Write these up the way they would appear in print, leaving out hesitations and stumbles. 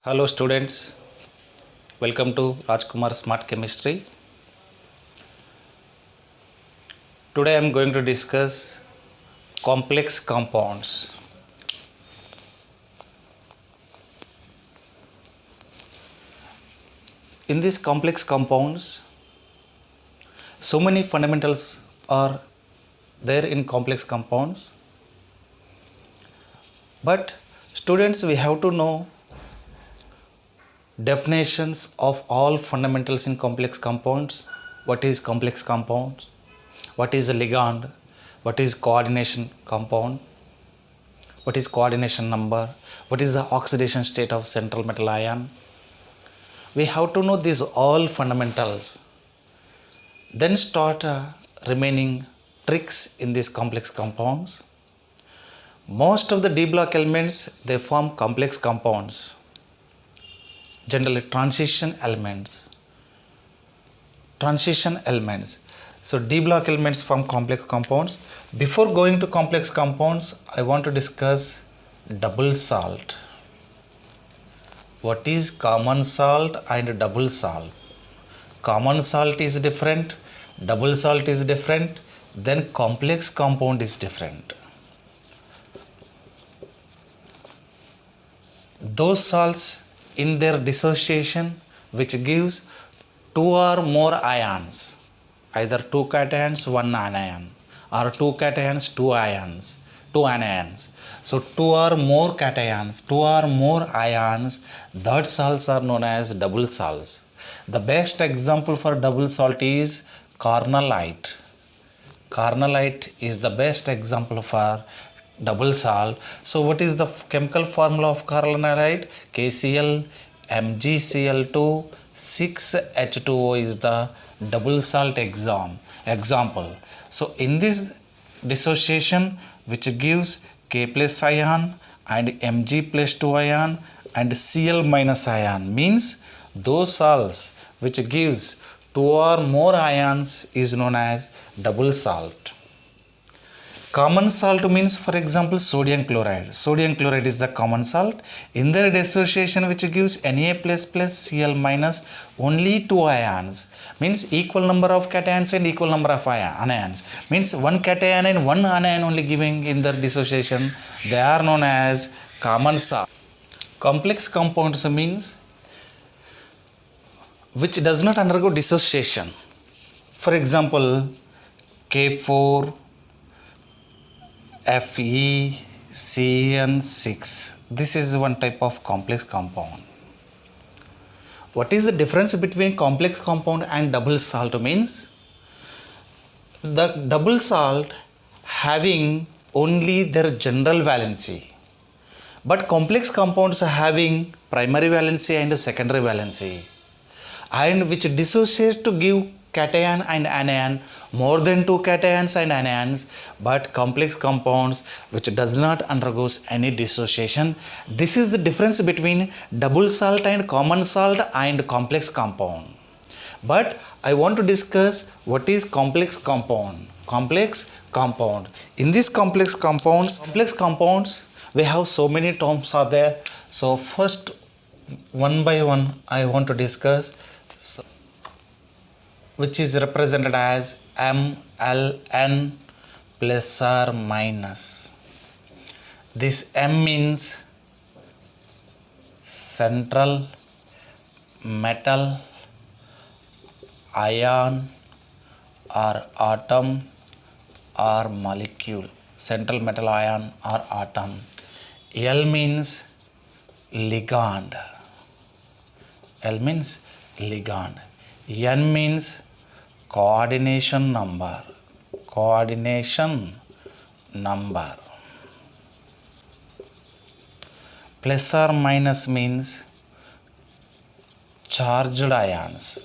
Hello students, welcome to Rajkumar Smart Chemistry. Today I am going to discuss complex compounds. In these complex compounds, so many fundamentals are there in complex compounds. But students, we have to know definitions of all fundamentals in complex compounds. What is complex compounds? What is a ligand? What is coordination compound? What is coordination number? What is the oxidation state of central metal ion? We have to know these all fundamentals. Then start remaining tricks in these complex compounds. Most of the D block elements, they form complex compounds. Generally transition elements. So D block elements form complex compounds. Before going to complex compounds, I want to discuss double salt. What is common salt and double salt? Common salt is different, double salt is different, then complex compound is different. Those salts in their dissociation which gives two or more ions, either two cations, one anion, or two cations, two anions. So two or more cations, two or more ions, that salts are known as double salts. The best example for double salt is carnallite. Carnallite is the best example for double salt. So what is the chemical formula of carnallite? KCl MgCl2 6H2O is the double salt example. So in this dissociation which gives K plus ion and Mg plus 2 ion and Cl minus ion, means those salts which gives two or more ions is known as double salt. Common salt means, for example, sodium chloride. Sodium chloride is the common salt. In their dissociation which gives Na plus plus Cl minus, only two ions, means equal number of cations and equal number of anions, means one cation and one anion only giving in their dissociation, they are known as common salt. Complex compounds means which does not undergo dissociation. For example, K4 FeCN6. This is one type of complex compound. What is the difference between complex compound and double salt means? The double salt having only their general valency, but complex compounds are having primary valency and secondary valency, and which dissociates to give cation and anion, more than two cations and anions, but complex compounds which does not undergoes any dissociation. This is the difference between double salt and common salt and complex compound. But I want to discuss what is complex compound. In these complex compounds we have so many terms are there. So first, one by one I want to discuss. Which is represented as MLN plus or minus. This M means central metal ion or atom or molecule. Central metal ion or atom. L means ligand. N means coordination number. Plus or minus means charged ions.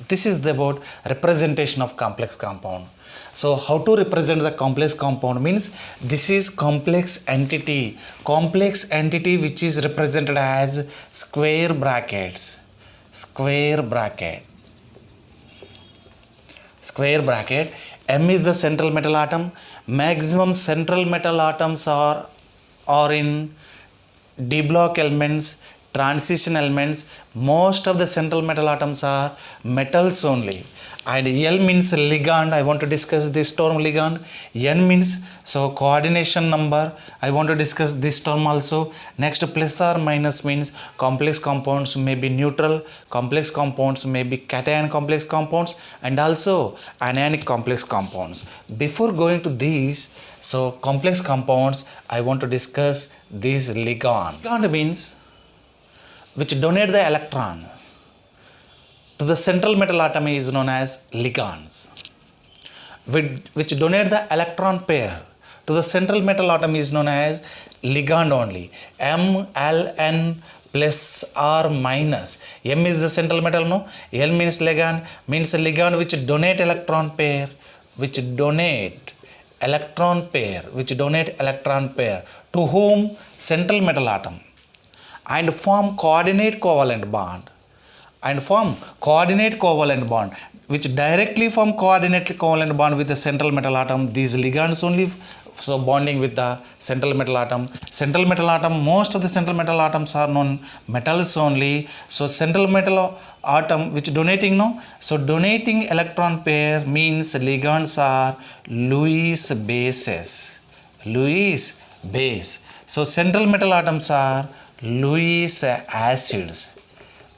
This is about representation of complex compound. So how to represent the complex compound means this is complex entity which is represented as square bracket. M is the central metal atom. Maximum central metal atoms are in d block elements, transition elements, most of the central metal atoms are metals only. And L means ligand. I want to discuss this term ligand. N means so coordination number. I want to discuss this term also. Next, plus or minus means complex compounds may be neutral, complex compounds may be cation complex compounds, and also anionic complex compounds. Before going to these, so complex compounds, I want to discuss this ligand. Ligand means which donate the electrons to the central metal atom is known as ligands. Which donate the electron pair to the central metal atom is known as ligand only. M, L, N plus or minus. M is the central metal, no? L means ligand which donate electron pair, which donate electron pair to whom? Central metal atom, and form coordinate covalent bond which directly form coordinate covalent bond with the central metal atom. These ligands only so bonding with the central metal atom. Most of the central metal atoms are known metals only. So central metal atom which donating, no? So donating electron pair means ligands are Lewis bases. So central metal atoms are Lewis acids.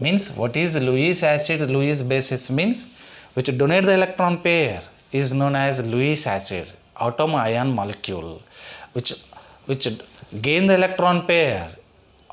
Means what is Lewis acid? Lewis bases means which donate the electron pair is known as Lewis acid, atom ion molecule, which gain the electron pair,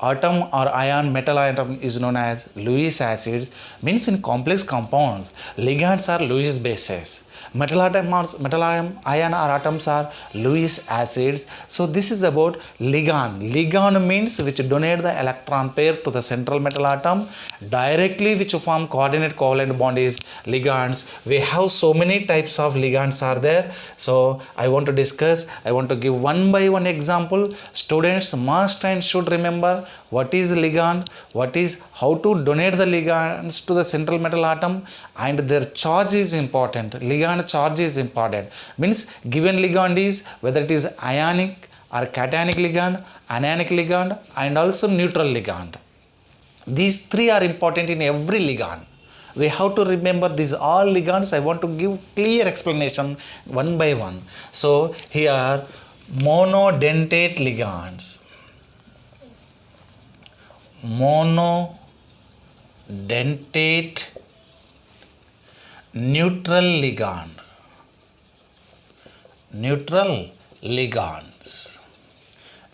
atom or ion metal atom is known as Lewis acids. Means in complex compounds, ligands are Lewis bases. Metal ion or atoms are Lewis acids. So this is about ligand. Ligand means which donate the electron pair to the central metal atom directly, which form coordinate covalent bond is ligands. We have so many types of ligands are there. So I want to give one by one example. Students must and should remember what is ligand, how to donate the ligands to the central metal atom, and their charge is important. Ligand charge is important. Means given ligand is whether it is ionic or cationic ligand, anionic ligand, and also neutral ligand. These three are important in every ligand. We have to remember these all ligands. I want to give clear explanation one by one. So here monodentate ligands. Monodentate neutral ligands.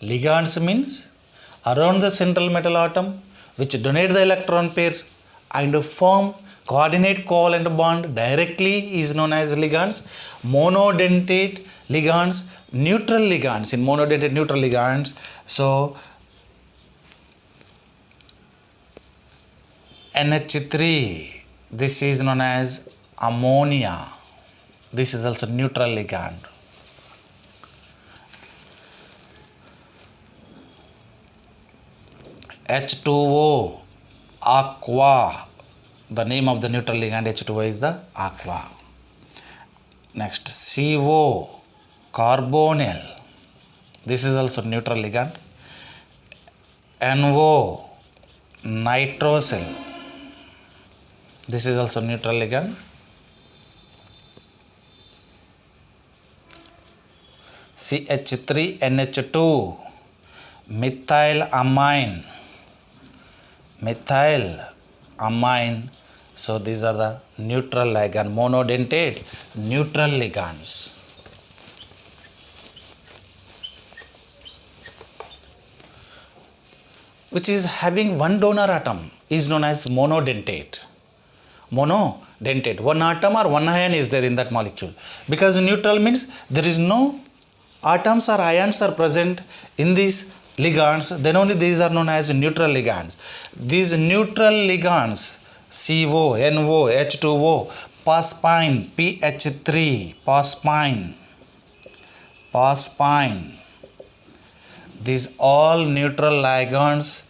Ligands means around the central metal atom which donate the electron pair and form coordinate covalent bond directly is known as ligands. Monodentate ligands, neutral ligands. In monodentate neutral ligands, so NH3, this is known as ammonia. This is also neutral ligand. H2O, aqua. The name of the neutral ligand H2O is the aqua. Next, CO, carbonyl. This is also neutral ligand. NO, nitrosyl. This is also neutral ligand. CH3NH2, methylamine. So these are the neutral ligand, monodentate neutral ligands. Which is having one donor atom is known as monodentate. One atom or one ion is there in that molecule. Because neutral means there is no atoms or ions are present in these ligands, then only these are known as neutral ligands. These neutral ligands, CO, NO, H2O, phosphine, PH3, phosphine. These all neutral ligands,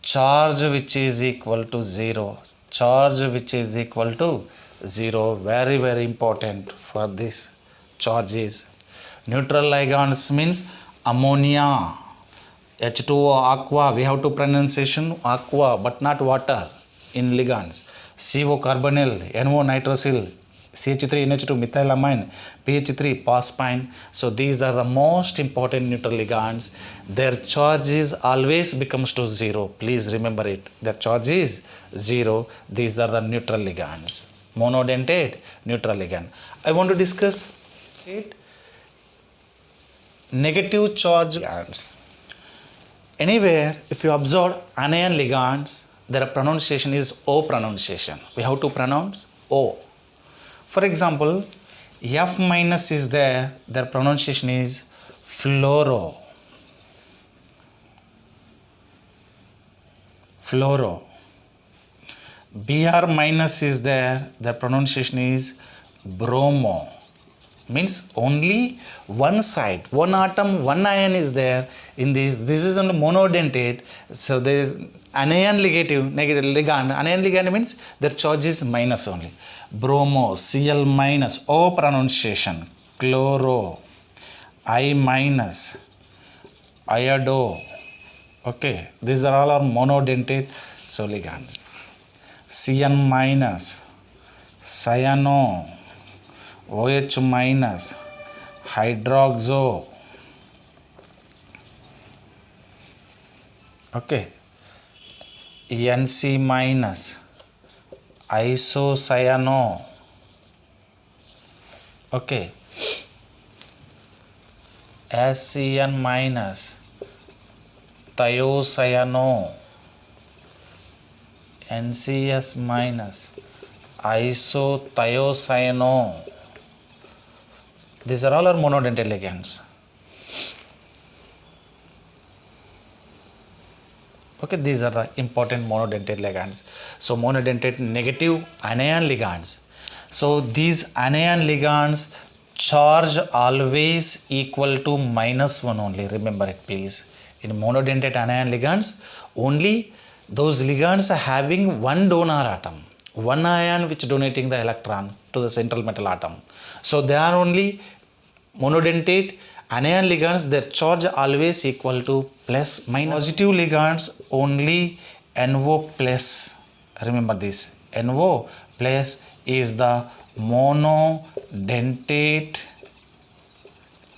charge which is equal to 0. Very, very important for this charges. Neutral ligands means ammonia, H2O aqua, we have to pronunciation aqua but not water in ligands. CO carbonyl, NO nitrosyl, CH3NH2 methylamine, PH3 phosphine. So these are the most important neutral ligands. Their charge is always becomes to zero. Please remember it. Their charge is zero. These are the neutral ligands. Monodentate neutral ligand. I want to discuss it. Negative charge ligands. Anywhere, if you observe anion ligands, their pronunciation is O pronunciation. We have to pronounce O. For example, F minus is there, their pronunciation is fluoro. Fluoro. Br minus is there, their pronunciation is bromo. Means only one side, one atom, one ion is there in this. This is only monodentate. So there is anion negative ligand. Anion ligand means their charge is minus only. Bromo, Cl minus, O pronunciation, chloro, I minus, iodo. Okay, these are all our monodentate so ligands. Cn minus, cyano, OH minus, hydroxo. Okay, NC minus, isocyano. Okay, SCN minus, thiocyano. NCS minus, isothiocyanone. These are all our monodentate ligands. Okay, these are the important monodentate ligands. So monodentate negative anion ligands. So these anion ligands charge always equal to -1 only. Remember it please. In monodentate anion ligands, only those ligands are having one donor atom, one ion which donating the electron to the central metal atom. So they are only monodentate anion ligands, their charge always equal to plus minus. Positive ligands only NO plus. Remember this, NO plus is the monodentate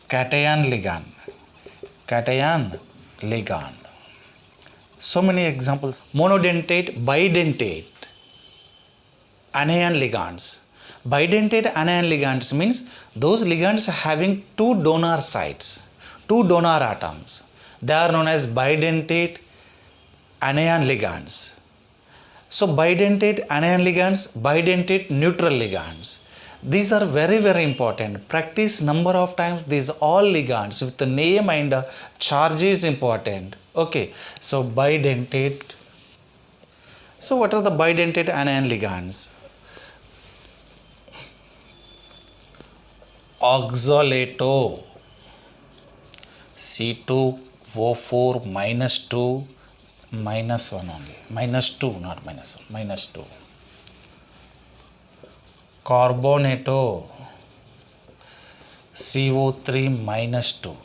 cation ligand. Cation ligand. So many examples. Monodentate, bidentate anion ligands. Bidentate anion ligands means those ligands having two donor sites, two donor atoms. They are known as bidentate anion ligands. So bidentate anion ligands, bidentate neutral ligands. These are very, very important. Practice number of times these all ligands with the name and charge is important. Okay, so bidentate. So what are the bidentate anion ligands? Oxalato, C2O4 -2 -1 only, -2 not -1, -2. Carbonato, CO3 -2,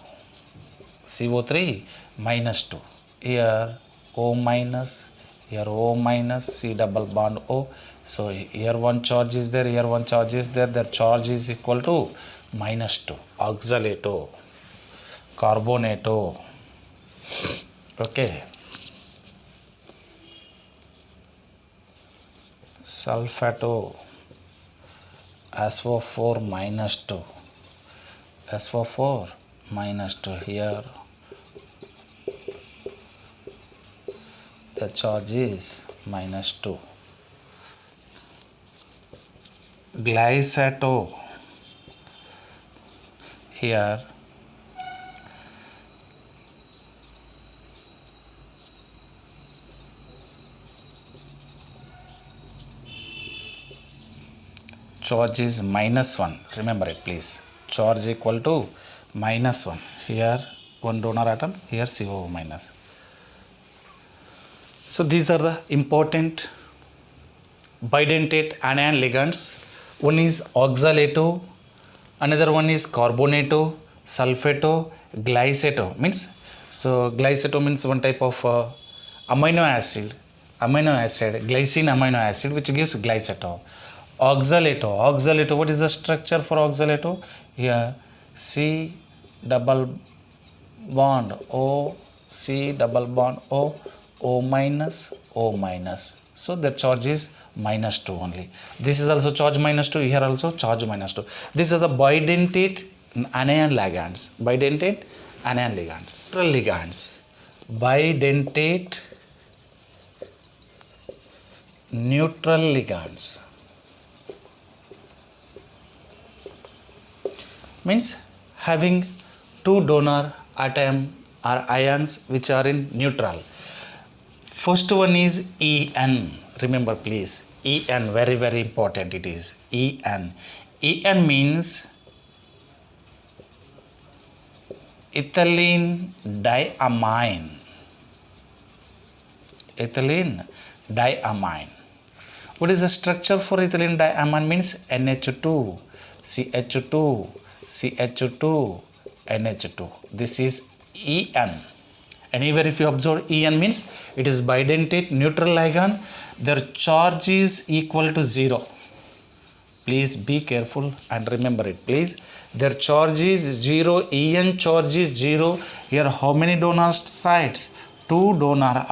CO3 -2. Here O minus, here O minus, C double bond O. So here one charge is there, here one charge is there. Their charge is equal to -2. Oxalato, carbonato. Okay. Sulfato, SO4 -2, SO4 -2. Here the charge is -2. Glycato, here charge is -1. Remember it please. Charge equal to -1. Here one donor atom, here CO minus. So these are the important bidentate anion ligands. One is oxalato, another one is carbonato, sulfato, glycato. Means So glyceto means one type of amino acid, glycine amino acid, which gives glyceto. Oxalato, what is the structure for oxalato? Here C double bond O, C double bond O, O minus, O minus. So the charge is -2 only. This is also charge -2, here also charge -2. These are the bidentate anion ligands. Bidentate anion ligands. Neutral ligands. Bidentate neutral ligands means having two donor atom or ions which are in neutral. First one is En. Remember please, En, very very important it is. En. En means ethylene diamine. Ethylene diamine. What is the structure for ethylene diamine? Means NH2, CH2, CH2, NH2. This is En. Anywhere if you observe En means it is bidentate neutral ligand. Their charge is equal to 0. Please be careful and remember it please. Their charge is 0. En charge is 0. Here how many donor sites? Two donor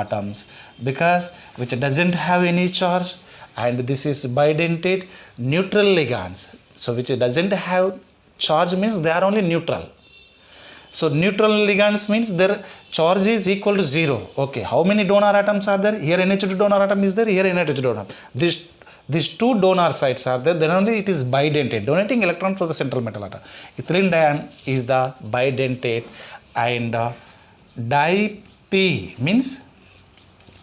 atoms, because which doesn't have any charge, and this is bidentate neutral ligands. So which doesn't have charge means they are only neutral. So neutral ligands means their charge is equal to 0. Okay, how many donor atoms are there? Here NH2 donor atom is there, here NH2 donor. These two donor sites are there, then only it is bidentate, donating electron to the central metal atom. Ethylene diene is the bidentate, and di-P means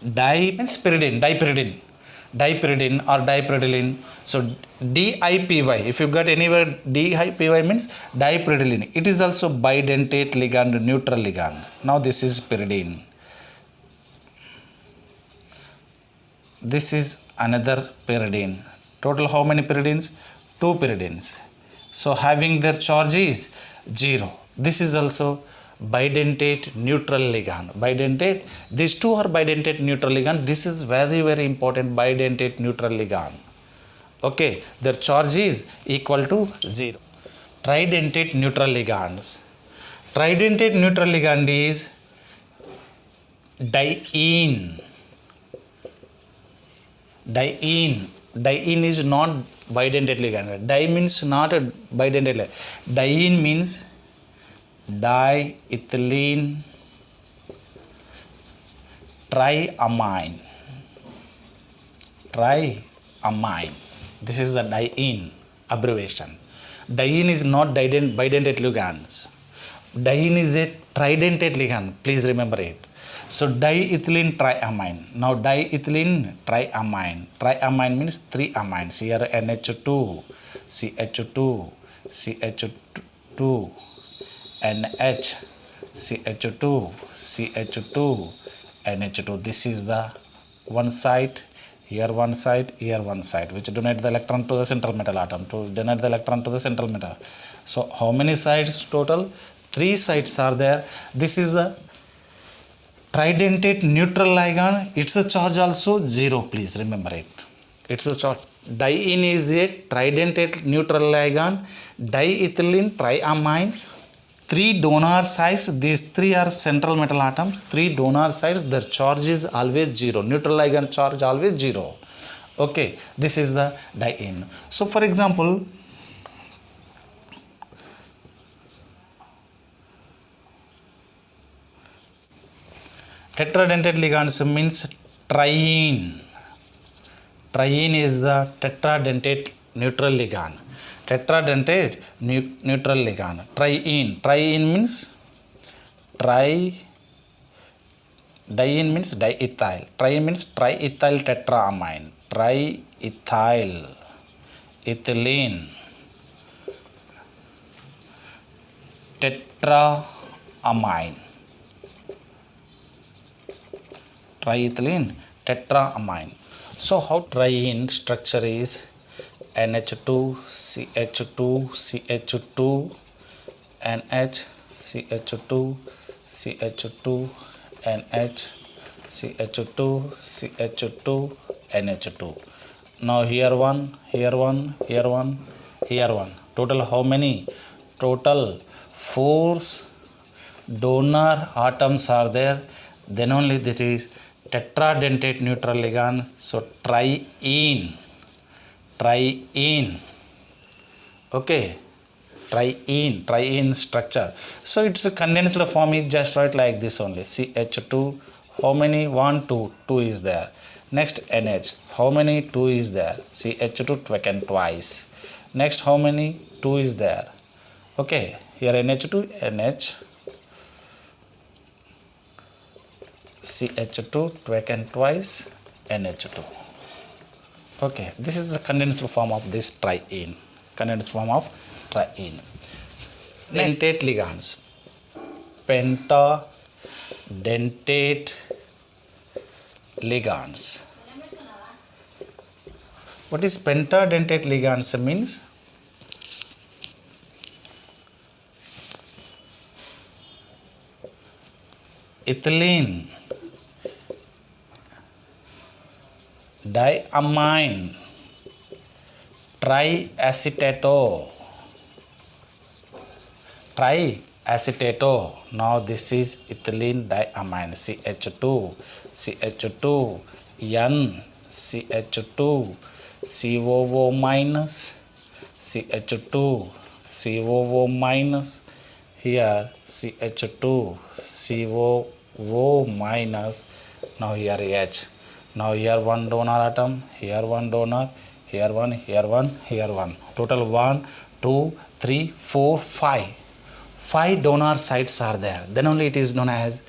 dipyridine or dipyridine. So DIPY, if you got anywhere DIPY means dipyridine. It is also bidentate ligand, neutral ligand. Now this is pyridine. This is another pyridine. Total how many pyridines? 2 pyridines. So having their charge is 0. This is also bidentate neutral ligand. Bidentate, these two are bidentate neutral ligand. This is very very important, bidentate neutral ligand. Okay, their charge is equal to 0. Tridentate neutral ligands. Tridentate neutral ligand is diene. Diene is not bidentate ligand. Di means not a bidentate ligand. Diene means diethylene triamine. This is the diene abbreviation. Diene is not bidentate ligands. Diene is a tridentate ligand. Please remember it. So diethylene triamine. Now diethylene triamine. Triamine means 3 amines. Here NH2, CH2, CH2, NH, CH2, CH2, NH2. This is the one site. Here one side, here one side, which donate the electron to the central metal atom, to donate the electron to the central metal. So how many sides total? 3 sides are there. This is the tridentate neutral ligand. Its charge also 0. Please remember it. Its charge. Diene is a tridentate neutral ligand. Diethylene triamine. 3 donor sites. These 3 are central metal atoms. 3 donor sites. Their charge is always 0. Neutral ligand charge always 0. Okay, this is the diene. So for example, tetradentate ligands means triene. Triene is the tetradentate neutral ligand. Tetradentate neutral ligand. Triene means diene means diethyl. Triene means triethyl tetraamine. Triethyl ethylene tetraamine. Triethylene tetraamine. So how triene structure is NH2, CH2, CH2, NH, CH2, CH2, NH, CH2, CH2, NH2. Now here one, here one, here one, here one. Total how many? Total 4 donor atoms are there. Then only that is tetradentate neutral ligand. So triene. Okay, triene structure. So it's a condensed form is just right like this only. CH2, how many? 1, 2, 2 is there. Next NH, how many? 2 is there. CH2 taken twice. Next how many? 2 is there. Okay, here NH2, NH, CH2 taken twice, NH2. Okay, this is the condensed form of this triene. Dentate ligands. Pentadentate ligands. What is pentadentate ligands means? Ethylene, diamine, triacetato. Now this is ethylene diamine. CH2, CH2, N, CH2, COO minus, CH2, COO minus. Here CH2, COO minus. Now here H. Now here one donor atom, here one donor, here one, here one, here one. Total 1, 2, 3, 4, 5. 5 donor sites are there. Then only it is known as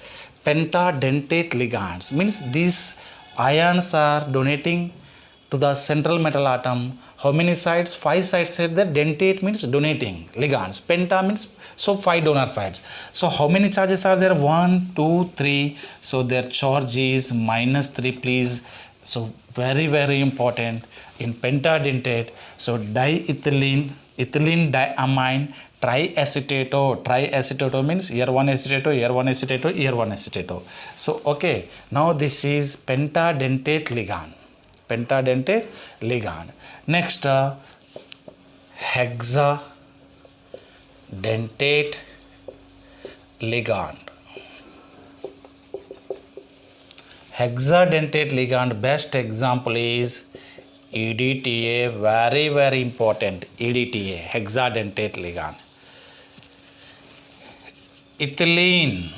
pentadentate ligands. Means these ions are donating to the central metal atom. How many sites? 5 sites are there. Dentate means donating. Ligands. Penta means so 5 donor sites. So how many charges are there? 1, 2, 3. So their charge is -3, please. So very, very important in pentadentate. So diethylene, ethylene diamine, triacetato means here one acetato, here one acetato, here one acetato. So okay, now this is pentadentate ligand. Next hexadentate ligand. Hexadentate ligand, best example is EDTA, very, very important. EDTA, hexadentate ligand. Ethylene,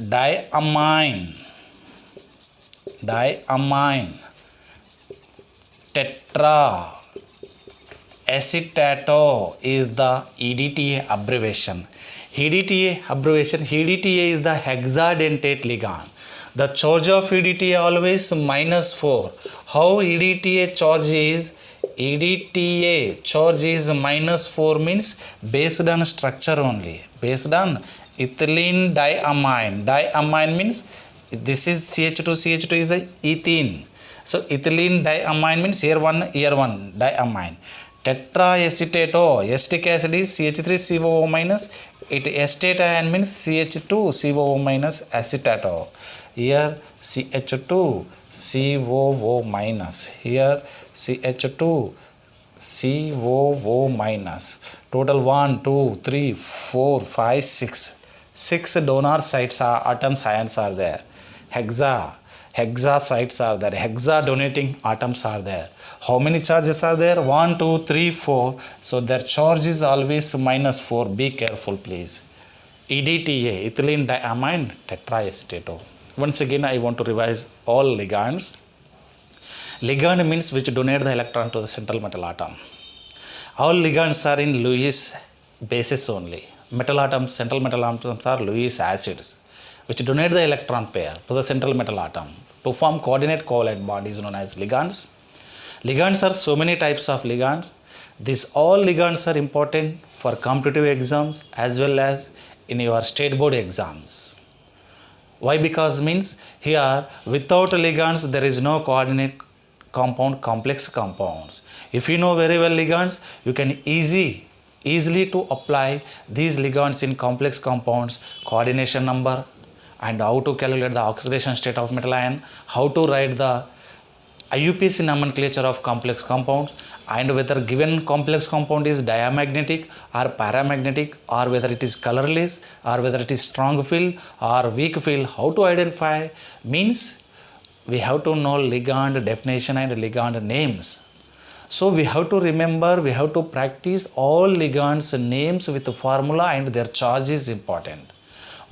diamine, tetraacetato is the EDTA abbreviation. EDTA is the hexadentate ligand. The charge of EDTA always -4. How EDTA charge is? EDTA charge is -4 means based on structure only. Based on ethylene diamine. Diamine means this is CH2 is a ethene. So ethylene diamine means here one diamine. Tetraacetato, acetic acid is CH3COO minus. It acetate ion means CH2COO minus acetato. Here CH2COO minus. Here CH2COO minus. Total 1, 2, 3, 4, 5, 6. 6 donor sites are atoms ions are there. Hexa sites are there. Hexa donating atoms are there. How many charges are there? 1, 2, 3, 4. So their charge is always -4. Be careful, please. EDTA, ethylene diamine tetraacetato. Once again, I want to revise all ligands. Ligand means which donate the electron to the central metal atom. All ligands are in Lewis bases only. Central metal atoms are Lewis acids, which donate the electron pair to the central metal atom to form coordinate covalent bodies known as ligands. Ligands are so many types of ligands. These all ligands are important for competitive exams as well as in your state board exams. Why? Because means here without ligands there is no coordinate compound, complex compounds. If you know very well ligands, you can easily easily to apply these ligands in complex compounds, coordination number, and how to calculate the oxidation state of metal ion, how to write the IUPAC nomenclature of complex compounds, and whether given complex compound is diamagnetic or paramagnetic, or whether it is colorless, or whether it is strong field or weak field, how to identify, means we have to know ligand definition and ligand names. So we have to remember, we have to practice all ligands names with formula, and their charge is important.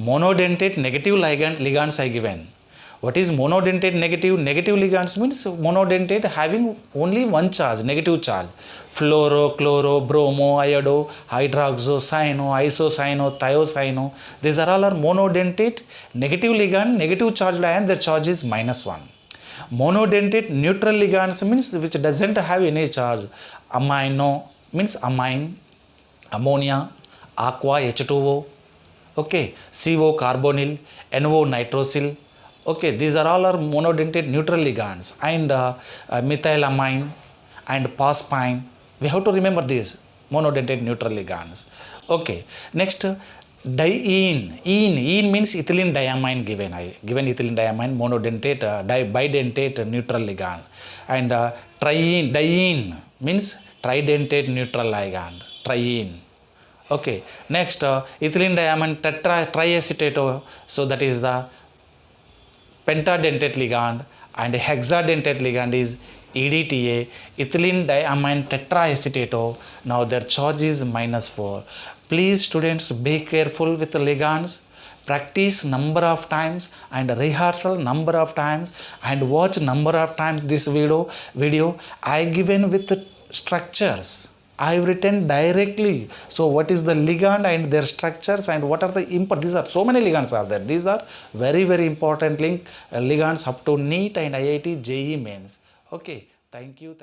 Monodentate negative ligands I given. What is monodentate negative? Negative ligands means monodentate having only one charge, negative charge. Fluoro, chloro, bromo, iodo, hydroxo, cyano, isocyano, thiocyano. These are all monodentate negative ligand, negative charged ion, their charge is -1. Monodentate neutral ligands means which doesn't have any charge. Amino means amine, ammonia, aqua H2O, okay, CO carbonyl, NO nitrosyl. Okay, these are all monodentate neutral ligands, and methylamine and phosphine. We have to remember these monodentate neutral ligands. Okay, next diene. Ene means ethylene diamine given. Given ethylene diamine, monodentate, bidentate neutral ligand. And diene means tridentate neutral ligand. Triene. Okay, next ethylene diamine triacetate. So that is the pentadentate ligand, and hexadentate ligand is EDTA, ethylene diamine tetraacetate. Now their charge is -4. Please students, be careful with the ligands. Practice number of times and rehearsal number of times, and watch number of times this video I given with the structures. I have written directly. So what is the ligand and their structures, and what are the these are so many ligands are there. These are very important ligands up to NEET and IIT JEE mains. Okay, thank you.